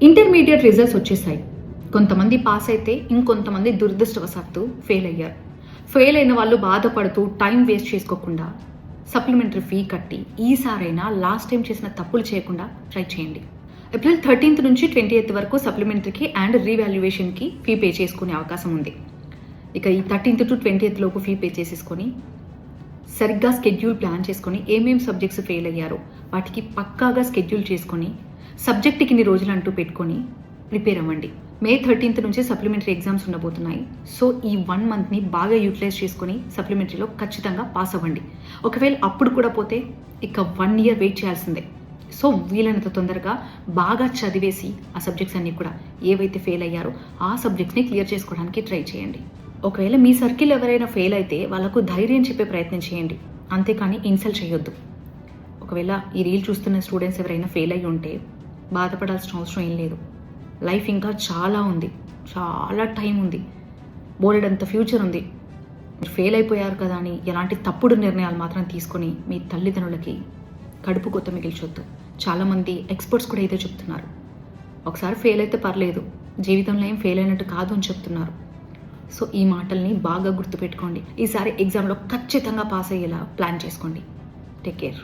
Intermediate results వచ్చేసాయి. కొంతమంది pass అయితే ఇంకొంతమంది దురదృష్టవశాత్తు ఫెయిల్ అయ్యారు. ఫెయిల్ అయిన వాళ్ళు బాధపడుతూ టైం వేస్ట్ చేసుకోకుండా సప్లిమెంటరీ ఫీ కట్టి ఈసారైనా లాస్ట్ టైం చేసిన తప్పులు చేయకుండా ట్రై చేయండి. ఏప్రిల్ 13th నుంచి 20th వరకు సప్లిమెంటరీకి అండ్ రీవాల్యుయేషన్కి ఫీ పే చేసుకునే అవకాశం ఉంది. ఇక ఈ 13th to 20th లోపు ఫీ పే చేసేసుకొని సరిగ్గా స్కెడ్యూల్ ప్లాన్ చేసుకొని ఏమేమి సబ్జెక్ట్స్ ఫెయిల్ అయ్యారో వాటికి పక్కాగా స్కెడ్యూల్ చేసుకొని సబ్జెక్ట్కి ఇన్ని రోజులు అంటూ పెట్టుకొని ప్రిపేర్ అవ్వండి. May 13th నుంచి సప్లిమెంటరీ ఎగ్జామ్స్ ఉండబోతున్నాయి. సో ఈ 1 monthని బాగా యూటిలైజ్ చేసుకొని సప్లిమెంటరీలో ఖచ్చితంగా పాస్ అవ్వండి. ఒకవేళ అప్పుడు కూడా పోతే ఇక 1 year వెయిట్ చేయాల్సిందే. సో వీలైనంత తొందరగా బాగా చదివేసి ఆ సబ్జెక్ట్స్ అన్నీ కూడా ఏవైతే ఫెయిల్ అయ్యారో ఆ సబ్జెక్ట్స్ని క్లియర్ చేసుకోవడానికి ట్రై చేయండి. ఒకవేళ మీ సర్కిల్ ఎవరైనా ఫెయిల్ అయితే వాళ్ళకు ధైర్యం చెప్పే ప్రయత్నం చేయండి, అంతేకాని ఇన్సల్ట్ చేయొద్దు. ఒకవేళ ఈ రీల్ చూస్తున్న స్టూడెంట్స్ ఎవరైనా ఫెయిల్ అయ్యి ఉంటే బాధపడాల్సిన అవసరం ఏం లేదు. లైఫ్ ఇంకా చాలా ఉంది, చాలా టైం ఉంది, బోలెడంత ఫ్యూచర్ ఉంది. మీరు ఫెయిల్ అయిపోయారు కదా అని ఎలాంటి తప్పుడు నిర్ణయాలు మాత్రం తీసుకొని మీ తల్లిదండ్రులకి కడుపు కొత్త మిగిల్చొద్దు. చాలామంది ఎక్స్పర్ట్స్ కూడా ఇదే చెప్తున్నారు. ఒకసారి ఫెయిల్ అయితే పర్లేదు, జీవితంలో ఏం ఫెయిల్ అయినట్టు కాదు అని చెప్తున్నారు. సో ఈ మాటల్ని బాగా గుర్తుపెట్టుకోండి. ఈసారి ఎగ్జామ్లో ఖచ్చితంగా పాస్ అయ్యేలా ప్లాన్ చేసుకోండి. Take care.